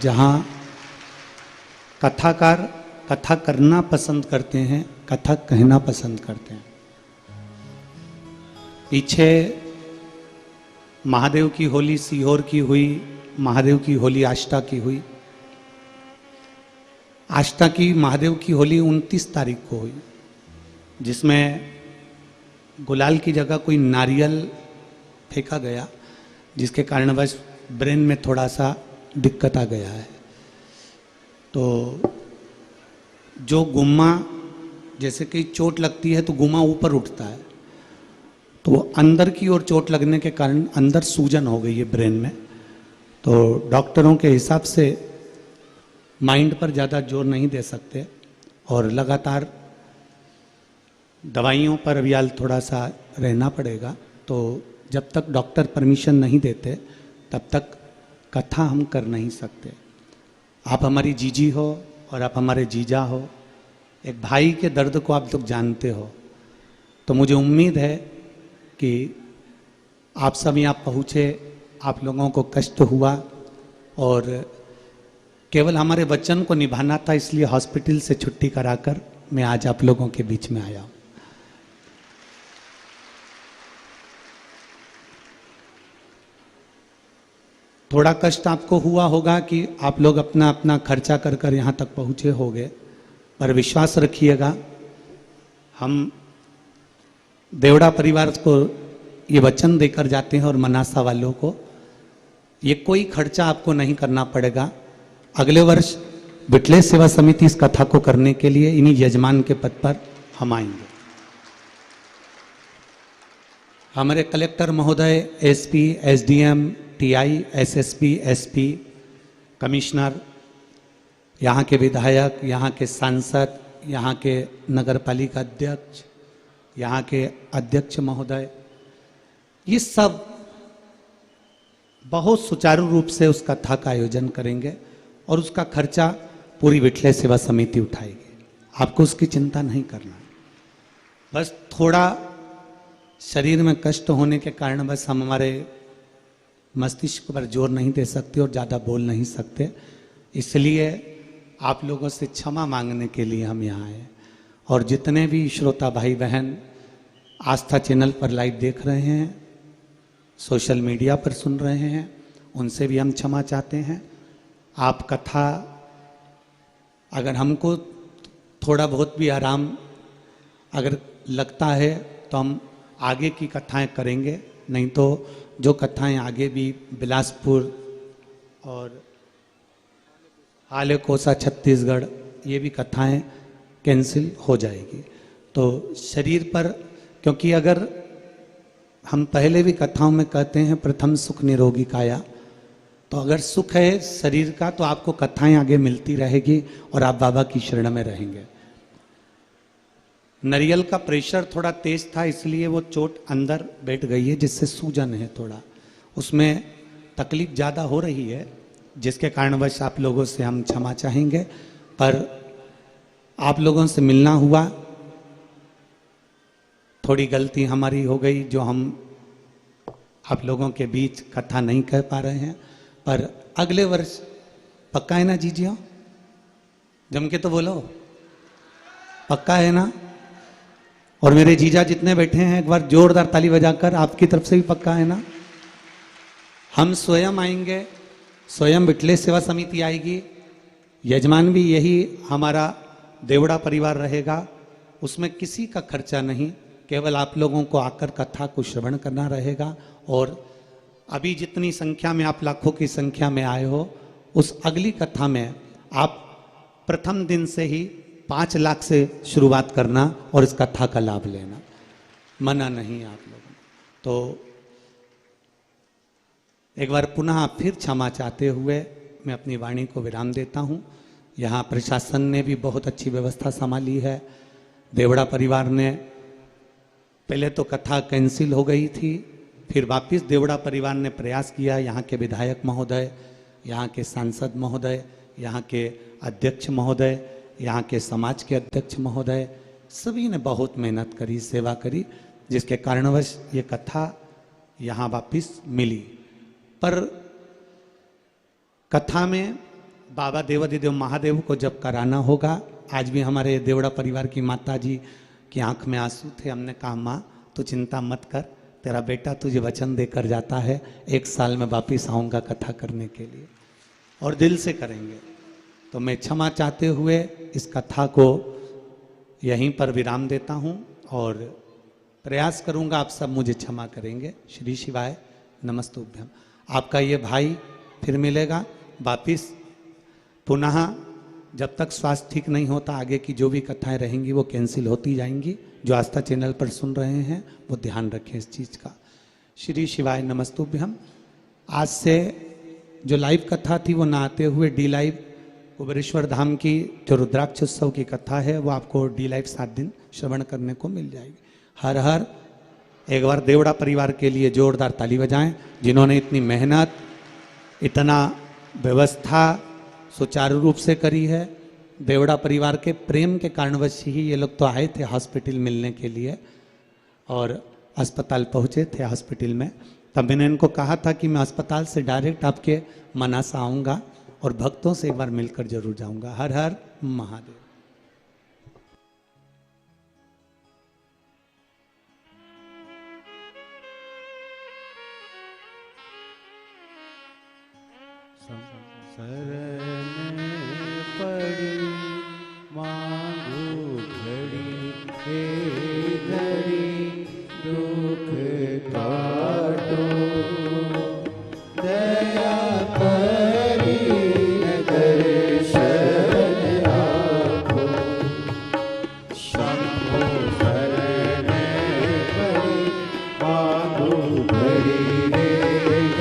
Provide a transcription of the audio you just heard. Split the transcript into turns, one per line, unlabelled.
जहाँ कथाकार कथा करना पसंद करते हैं, कथा कहना पसंद करते हैं। पीछे महादेव की होली सीहोर की हुई, महादेव की होली आष्टा की हुई। आष्टा की महादेव की होली 29 तारीख को हुई, जिसमें गुलाल की जगह कोई नारियल फेंका गया, जिसके कारणवश ब्रेन में थोड़ा सा दिक्कत आ गया है। तो जो गुम्मा, जैसे कि चोट लगती है तो गुम्मा ऊपर उठता है, तो अंदर की ओर चोट लगने के कारण अंदर सूजन हो गई है ब्रेन में। तो डॉक्टरों के हिसाब से माइंड पर ज़्यादा जोर नहीं दे सकते और लगातार दवाइयों पर अभी थोड़ा सा रहना पड़ेगा। तो जब तक डॉक्टर परमिशन नहीं देते तब तक कथा हम कर नहीं सकते। आप हमारी जीजी हो और आप हमारे जीजा हो, एक भाई के दर्द को आप लोग जानते हो। तो मुझे उम्मीद है कि आप सब यहाँ पहुँचे, आप लोगों को कष्ट हुआ और केवल हमारे वचन को निभाना था, इसलिए हॉस्पिटल से छुट्टी कराकर मैं आज आप लोगों के बीच में आया हूँ। थोड़ा कष्ट आपको हुआ होगा कि आप लोग अपना अपना खर्चा कर कर यहाँ तक पहुँचे होंगे, पर विश्वास रखिएगा, हम देवड़ा परिवार को ये वचन देकर जाते हैं और मनासा वालों को ये कोई खर्चा आपको नहीं करना पड़ेगा। अगले वर्ष बिटले सेवा समिति इस कथा को करने के लिए इन्हीं यजमान के पद पर हम आएंगे। हमारे कलेक्टर महोदय, SP, SDM, TI, SSP, SP, commissioner, यहाँ के विधायक, यहाँ के सांसद, यहाँ के नगर पालिका अध्यक्ष, यहाँ के अध्यक्ष महोदय, ये सब बहुत सुचारू रूप से उस कथा का आयोजन करेंगे और उसका खर्चा पूरी विटले सेवा समिति उठाएगी। आपको उसकी चिंता नहीं करना। बस थोड़ा शरीर में कष्ट होने के कारण बस हम हमारे मस्तिष्क पर जोर नहीं दे सकते और ज़्यादा बोल नहीं सकते, इसलिए आप लोगों से क्षमा मांगने के लिए हम यहाँ आए। और जितने भी श्रोता भाई बहन आस्था चैनल पर लाइव देख रहे हैं, सोशल मीडिया पर सुन रहे हैं, उनसे भी हम क्षमा चाहते हैं। आप कथा, अगर हमको थोड़ा बहुत भी आराम अगर लगता है तो हम आगे की कथाएं करेंगे, नहीं तो जो कथाएं आगे भी बिलासपुर और हालेकोसा छत्तीसगढ़, ये भी कथाएं कैंसिल हो जाएगी। तो शरीर पर, क्योंकि अगर हम पहले भी कथाओं में कहते हैं प्रथम सुख निरोगी काया, तो अगर सुख है शरीर का तो आपको कथाएं आगे मिलती रहेगी और आप बाबा की शरण में रहेंगे। नारियल का प्रेशर थोड़ा तेज था, इसलिए वो चोट अंदर बैठ गई है, जिससे सूजन है, थोड़ा उसमें तकलीफ ज़्यादा हो रही है, जिसके कारणवश आप लोगों से हम क्षमा चाहेंगे। पर आप लोगों से मिलना हुआ, थोड़ी गलती हमारी हो गई, जो हम आप लोगों के बीच कथा नहीं कह पा रहे हैं। पर अगले वर्ष पक्का है ना जीजियो? जम के तो बोलो, पक्का है ना? और मेरे जीजा जितने बैठे हैं, एक बार जोरदार ताली बजाकर आपकी तरफ से भी पक्का है ना? हम स्वयं आएंगे, स्वयं बिटले सेवा समिति आएगी, यजमान भी यही हमारा देवड़ा परिवार रहेगा, उसमें किसी का खर्चा नहीं, केवल आप लोगों को आकर कथा को श्रवण करना रहेगा। और अभी जितनी संख्या में आप लाखों की संख्या में आए हो, उस अगली कथा में आप प्रथम दिन से ही 5 लाख से शुरुआत करना और इस कथा का लाभ लेना, मना नहीं आप लोगों। तो एक बार पुनः फिर क्षमा चाहते हुए मैं अपनी वाणी को विराम देता हूँ। यहाँ प्रशासन ने भी बहुत अच्छी व्यवस्था संभाली है। देवड़ा परिवार ने, पहले तो कथा कैंसिल हो गई थी, फिर वापस देवड़ा परिवार ने प्रयास किया। यहाँ के विधायक महोदय, यहाँ के सांसद महोदय, यहाँ के अध्यक्ष महोदय, यहाँ के समाज के अध्यक्ष महोदय, सभी ने बहुत मेहनत करी, सेवा करी, जिसके कारणवश ये कथा यहाँ वापस मिली। पर कथा में बाबा देवाधिदेव महादेव को जब कराना होगा, आज भी हमारे देवड़ा परिवार की माता जी की आंख में आंसू थे। हमने कहा माँ तू चिंता मत कर, तेरा बेटा तुझे वचन देकर जाता है, 1 साल में वापिस आऊँगा कथा करने के लिए, और दिल से करेंगे। तो मैं क्षमा चाहते हुए इस कथा को यहीं पर विराम देता हूँ और प्रयास करूँगा आप सब मुझे क्षमा करेंगे। श्री शिवाय नमस्तुभ्यम। आपका ये भाई फिर मिलेगा वापिस पुनः। जब तक स्वास्थ्य ठीक नहीं होता आगे की जो भी कथाएं रहेंगी वो कैंसिल होती जाएंगी। जो आस्था चैनल पर सुन रहे हैं वो ध्यान रखें इस चीज़ का। श्री शिवाय नमस्तुभ्यम। आज से जो लाइव कथा थी वो ना आते हुए डी लाइव कुबेरेश्वर धाम की जो रुद्राक्ष उत्सव की कथा है वो आपको डी लाइव 7 दिन श्रवण करने को मिल जाएगी। हर हर। एक बार देवड़ा परिवार के लिए जोरदार ताली बजाएं, जिन्होंने इतनी मेहनत, इतना व्यवस्था सुचारू रूप से करी है। देवड़ा परिवार के प्रेम के कारणवश ही ये लोग तो आए थे हॉस्पिटल मिलने के लिए और अस्पताल पहुँचे थे। हॉस्पिटल में तब मैंने इनको कहा था कि मैं अस्पताल से डायरेक्ट आपके मनासा आऊँगा और भक्तों से एक बार मिलकर जरूर जाऊँगा। हर हर महादेव।
सर